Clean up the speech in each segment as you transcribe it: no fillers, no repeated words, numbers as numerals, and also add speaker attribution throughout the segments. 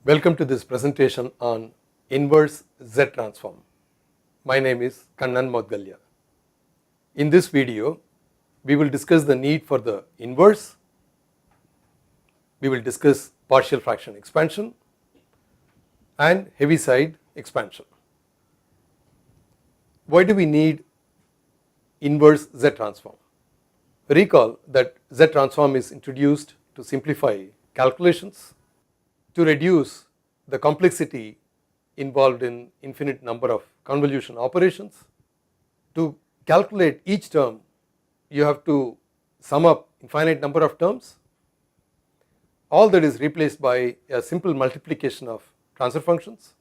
Speaker 1: Welcome to this presentation on inverse Z transform. My name is Kannan Moudgalya. In this video, we will discuss the need for the inverse, we will discuss partial fraction expansion and Heaviside expansion. Why do we need inverse Z transform? Recall that Z transform is introduced to simplify calculations, to reduce the complexity involved in infinite number of convolution operations. To calculate each term, you have to sum up infinite number of terms. All that is replaced by a simple multiplication of transfer functions.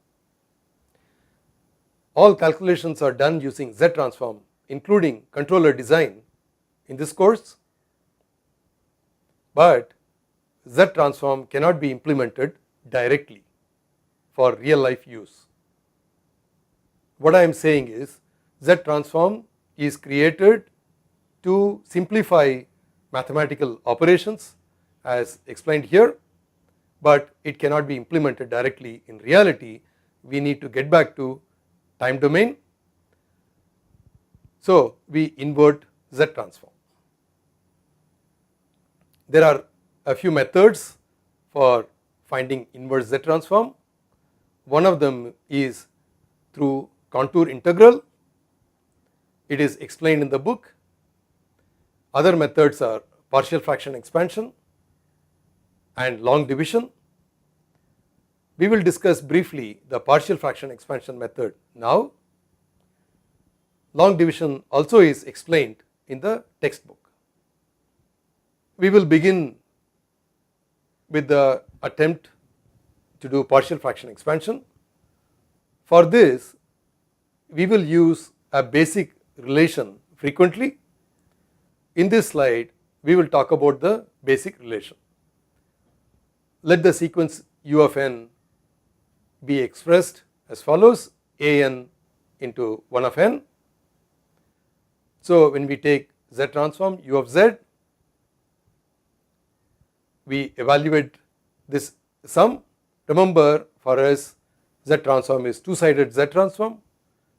Speaker 1: All calculations are done using Z transform, including controller design in this course, but Z transform cannot be implemented directly for real life use. What I am saying is Z transform is created to simplify mathematical operations as explained here, but it cannot be implemented directly in reality. We need to get back to time domain. So we invert Z transform. There are a few methods for finding inverse Z transform. One of them is through contour integral. It is explained in the book. Other methods are partial fraction expansion and long division. We will discuss briefly the partial fraction expansion method now. Long division also is explained in the textbook. We will begin with the attempt to do partial fraction expansion. For this, we will use a basic relation frequently. In this slide, we will talk about the basic relation. Let the sequence u of n be expressed as follows: a n into 1 of n. So when we take Z transform u of z, we evaluate this sum. Remember, for us Z transform is two-sided Z transform,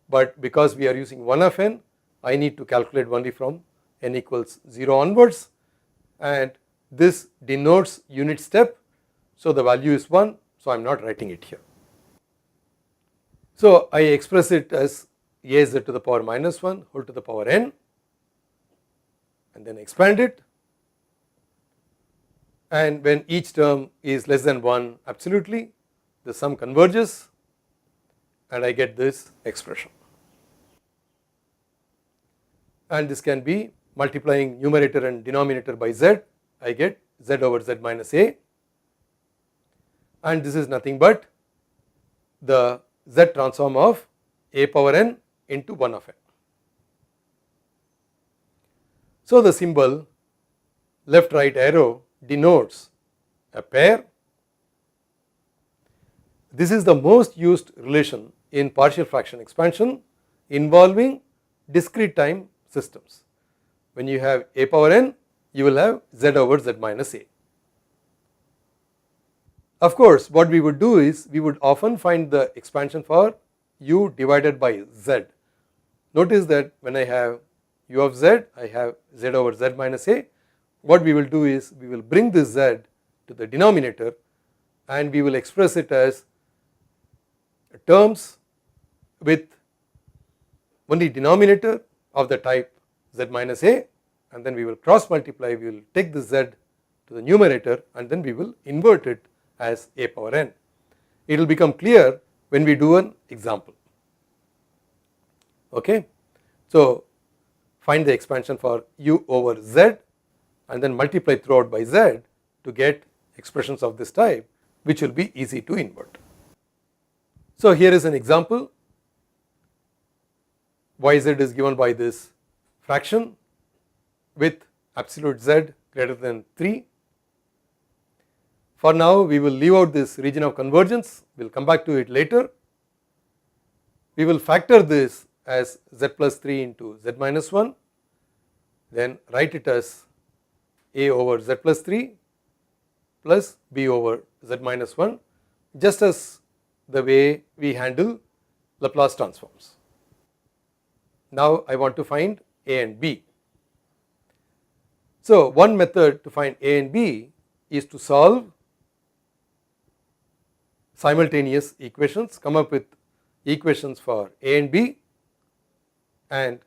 Speaker 1: but because we are using 1 of n, I need to calculate only from n equals 0 onwards, and this denotes unit step, so the value is 1, so I am not writing it here. So I express it as a z to the power minus 1 whole to the power n, and then expand it, and when each term is less than 1 absolutely, the sum converges and I get this expression. And this can be multiplying numerator and denominator by z, I get z over z minus a, and this is nothing but the Z transform of a power n into 1 of n. So the symbol left right arrow denotes a pair. This is the most used relation in partial fraction expansion involving discrete time systems. When you have a power n, you will have z over z minus a. Of course, what we would do is we would often find the expansion for u divided by z. Notice that when I have u of z, I have z over z minus a. What we will do is we will bring this z to the denominator and we will express it as terms with only denominator of the type z minus a, and then we will cross multiply, we will take the z to the numerator and then we will invert it as a power n. It will become clear when we do an example. Okay, so find the expansion for u over z and then multiply throughout by z to get expressions of this type, which will be easy to invert. So here is an example. Yz is given by this fraction with absolute z greater than 3. For now, we will leave out this region of convergence, we will come back to it later. We will factor this as z plus 3 into z minus 1, then write it as a over z plus 3 plus b over z minus 1 just as the way we handle Laplace transforms. Now I want to find A and B. So one method to find A and B is to solve simultaneous equations, come up with equations for A and B and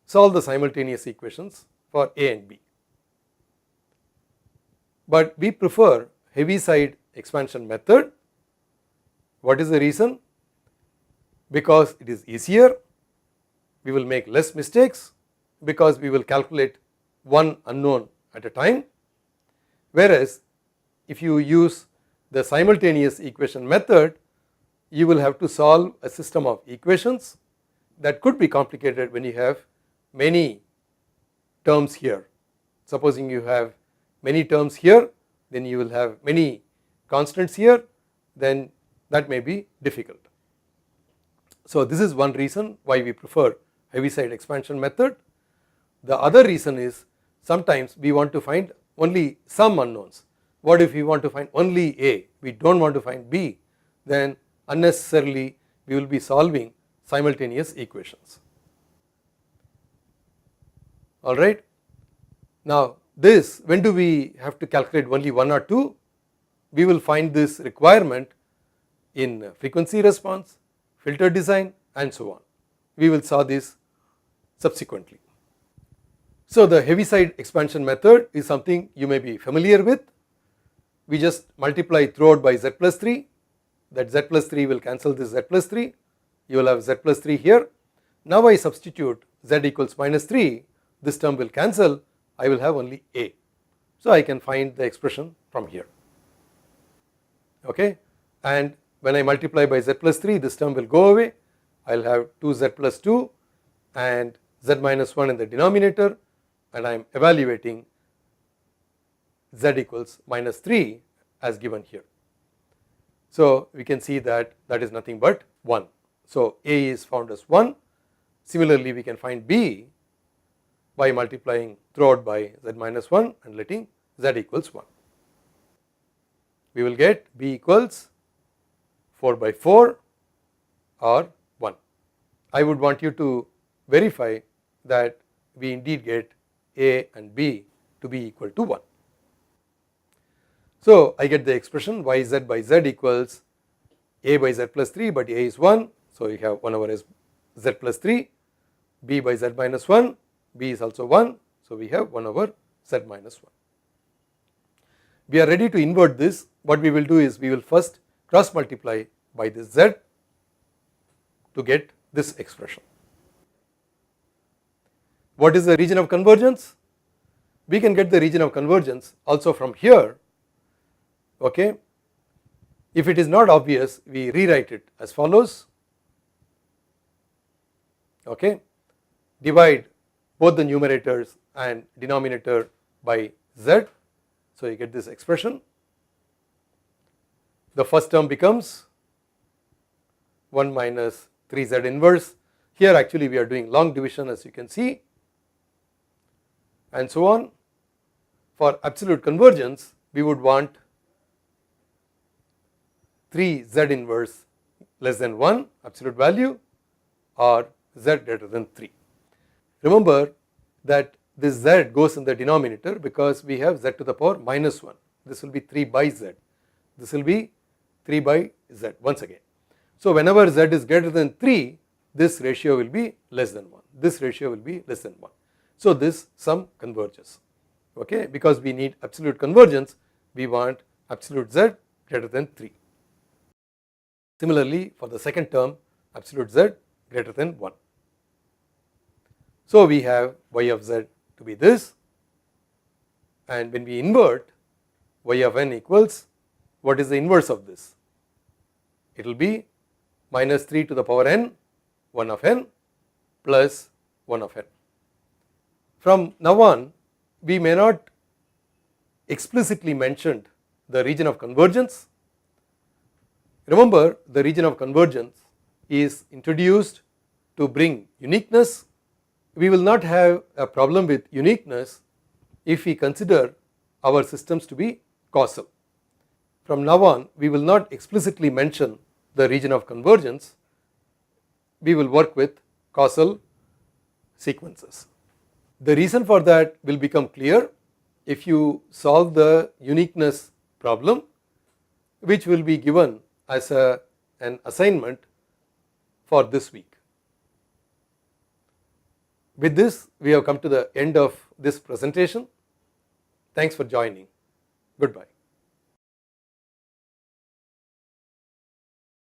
Speaker 1: solve the simultaneous equations for A and B. But we prefer Heaviside expansion method. What is the reason? Because it is easier, we will make less mistakes because we will calculate one unknown at a time, whereas if you use the simultaneous equation method, you will have to solve a system of equations that could be complicated when you have many terms here. Supposing you have many terms here, then you will have many constants here, then that may be difficult. So this is one reason why we prefer Heaviside expansion method. The other reason is sometimes we want to find only some unknowns. What if we want to find only A, we do not want to find B, then unnecessarily we will be solving simultaneous equations. Alright. Now this, when do we have to calculate only one or two? We will find this requirement in frequency response, filter design and so on. We will saw this subsequently. So the Heaviside expansion method is something you may be familiar with. We just multiply throughout by z plus 3, that z plus 3 will cancel this z plus 3, you will have z plus 3 here. Now I substitute z equals minus 3, this term will cancel, I will have only A. So I can find the expression from here. Okay, and when I multiply by z plus 3, this term will go away, I will have 2z plus 2 and z minus 1 in the denominator, and I am evaluating z equals minus 3 as given here. So we can see that that is nothing but 1. So A is found as 1. Similarly we can find B by multiplying throughout by z minus 1 and letting z equals 1. We will get B equals 4 by 4 or 1. I would want you to verify that we indeed get A and B to be equal to 1. So I get the expression yz by z equals A by z plus 3, but A is 1, so you have 1 over z plus 3, B by z minus 1, B is also 1, so we have 1 over z minus 1. We are ready to invert this. What we will do is we will first cross multiply by this z to get this expression. What is the region of convergence? We can get the region of convergence also from here. Okay. If it is not obvious, we rewrite it as follows. Okay. Divide both the numerators and denominator by z. So you get this expression. The first term becomes 1 minus 3z inverse. Here actually we are doing long division, as you can see, and so on. For absolute convergence, we would want 3z inverse less than 1 absolute value or z greater than 3. Remember that this z goes in the denominator because we have z to the power minus 1. This will be 3 by z. This will be 3 by z once again. So whenever z is greater than 3, this ratio will be less than 1. This ratio will be less than 1. So this sum converges. Okay, because we need absolute convergence, we want absolute z greater than 3. Similarly, for the second term, absolute z greater than 1. So we have y of z to be this, and when we invert, y of n equals, what is the inverse of this? It will be minus 3 to the power n, 1 of n plus 1 of n. From now on, we may not explicitly mention the region of convergence. Remember, the region of convergence is introduced to bring uniqueness. We will not have a problem with uniqueness if we consider our systems to be causal. From now on, we will not explicitly mention the region of convergence, we will work with causal sequences. The reason for that will become clear if you solve the uniqueness problem, which will be given as an assignment for this week. With this, we have come to the end of this presentation. Thanks for joining. Goodbye.